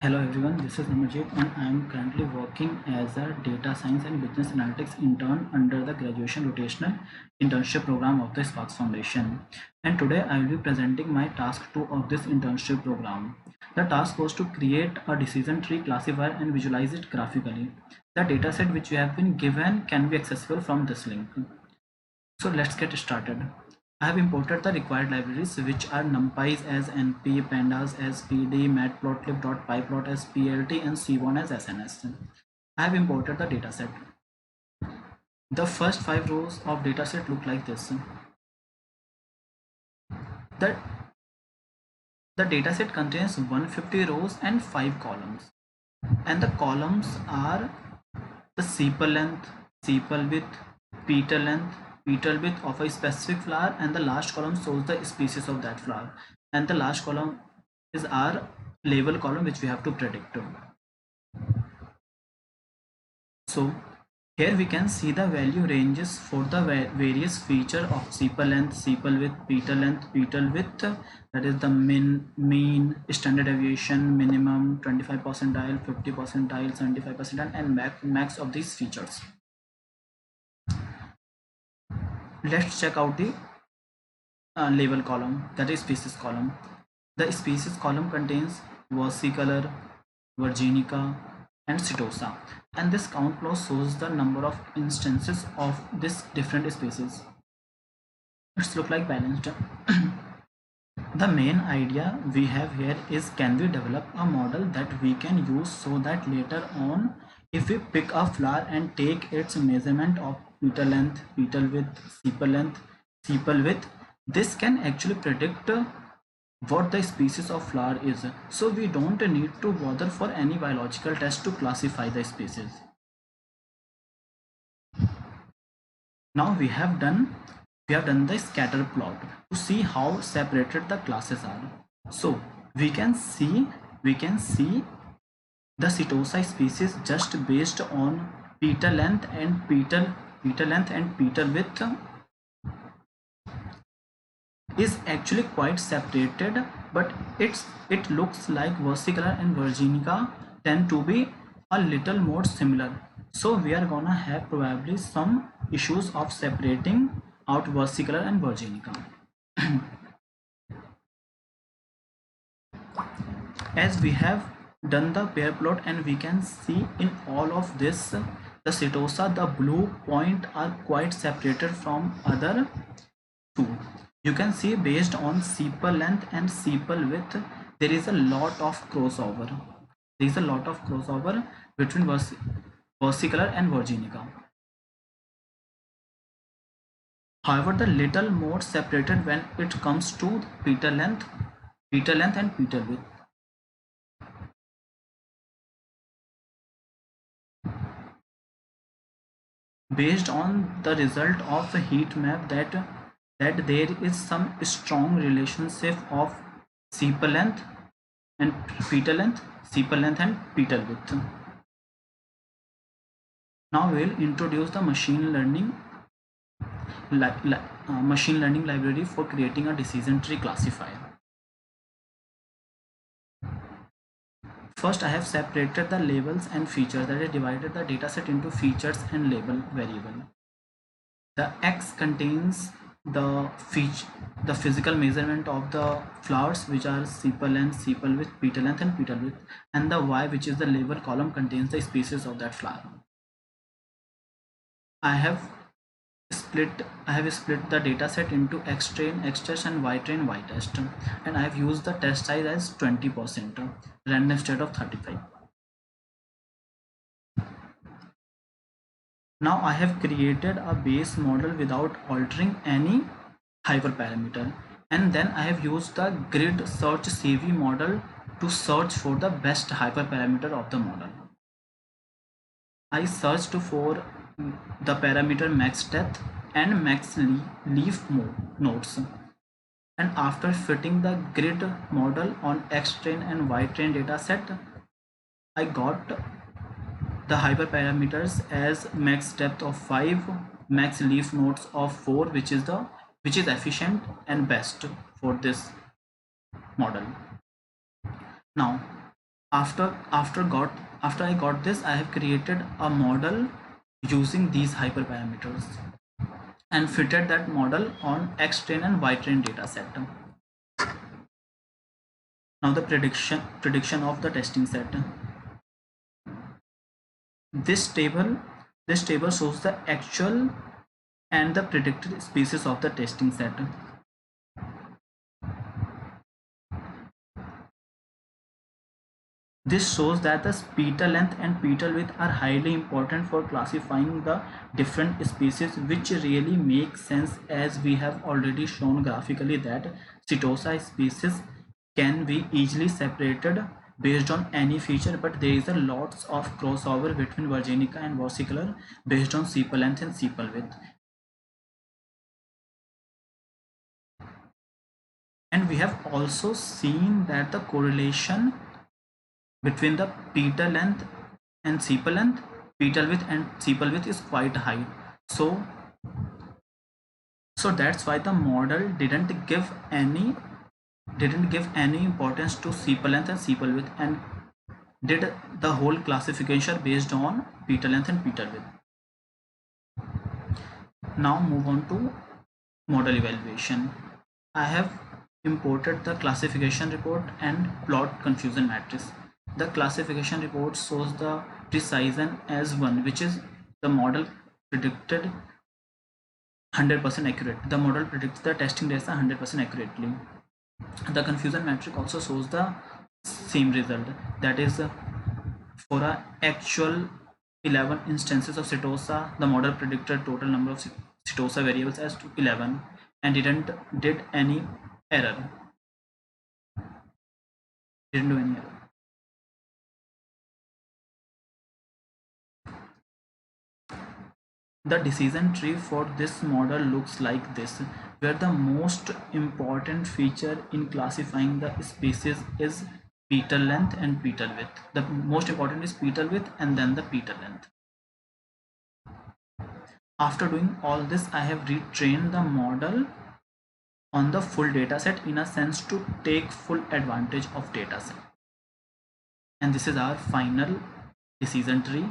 Hello everyone, this is Amarjit and I am currently working as a data science and business analytics intern under the graduation rotational internship program of the Sparks Foundation. And today I will be presenting my task 2 of this internship program. The task was to create a decision tree classifier and visualize it graphically. The dataset which you have been given can be accessible from this link. So let's get started. I have imported the required libraries which are numpys as np, pandas as pd, matplotlib.pyplot as plt and c1 as sns. I have imported the dataset. The first 5 rows of dataset look like this. The, the dataset contains 150 rows and 5 columns. And the columns are the sepal length, sepal width, petal width of a specific flower, and the last column shows the species of that flower, and the last column is our label column which we have to predict. So here we can see the value ranges for the various feature of sepal length, sepal width, petal width, that is the mean, standard deviation, minimum, 25 percentile, 50 percentile, 75 percentile, and max of these features. Let's check out the label column, that is species column. The species column contains versicolor, virginica, and setosa, and this count clause shows the number of instances of this different species. It's look like balanced. The main idea we have here is, can we develop a model that we can use so that later on if we pick a flower and take its measurement of petal length, petal width, sepal width, this can actually predict what the species of flower is, so we don't need to bother for any biological test to classify the species. Now we have done the scatter plot to see how separated the classes are. So we can see the Setosa species just based on petal length and petal width is actually quite separated, but it looks like versicolor and virginica tend to be a little more similar. So we are gonna have probably some issues of separating out versicolor and virginica. As we have done the pair plot, and we can see in all of this the Setosa, the blue point are quite separated from other two. You can see based on sepal length and sepal width, there is a lot of crossover. There is a lot of crossover between versicolor and virginica. However, the little more separated when it comes to petal length and petal width. Based on the result of a heat map, that there is some strong relationship of sepal length and petal length, sepal length and petal width. Now we'll introduce the machine learning library for creating a decision tree classifier. First, I have separated the labels and features, that is divided the dataset into features and label variable. The X contains the physical measurement of the flowers, which are sepal length, sepal width, petal length and petal width, and the Y, which is the label column, contains the species of that flower. I have split the dataset into X train, X test and Y train, Y test, and I have used the test size as 20%, random state of 35. Now I have created a base model without altering any hyperparameter, and then I have used the grid search CV model to search for the best hyperparameter of the model. I searched for the parameter max depth and max leaf nodes, and after fitting the grid model on X train and Y train dataset, I got the hyperparameters as max depth of 5, max leaf nodes of 4, which is efficient and best for this model. Now After I got this, I have created a model using these hyperparameters and fitted that model on X-train and Y-train data set. Now the prediction of the testing set. This table this table shows the actual and the predicted species of the testing set. This shows that the petal length and petal width are highly important for classifying the different species, which really makes sense as we have already shown graphically that Setosa species can be easily separated based on any feature, but there is a lots of crossover between Virginica and versicolor based on sepal length and sepal width. And we have also seen that the correlation between the petal length and sepal length, petal width and sepal width is quite high. So that's why the model didn't give any importance to sepal length and sepal width and did the whole classification based on petal length and petal width. Now move on to model evaluation. I have imported the classification report and plot confusion matrix. The classification report shows the precision as 1, which is the model predicted 100% accurate. The model predicts the testing data 100% accurately. The confusion matrix also shows the same result, that is for a actual 11 instances of Setosa, the model predicted total number of Setosa variables as to 11 and did any error. Didn't do any error. The decision tree for this model looks like this, where the most important feature in classifying the species is petal length and petal width. The most important is petal width and then the petal length. After doing all this, I have retrained the model on the full dataset in a sense to take full advantage of dataset. And this is our final decision tree.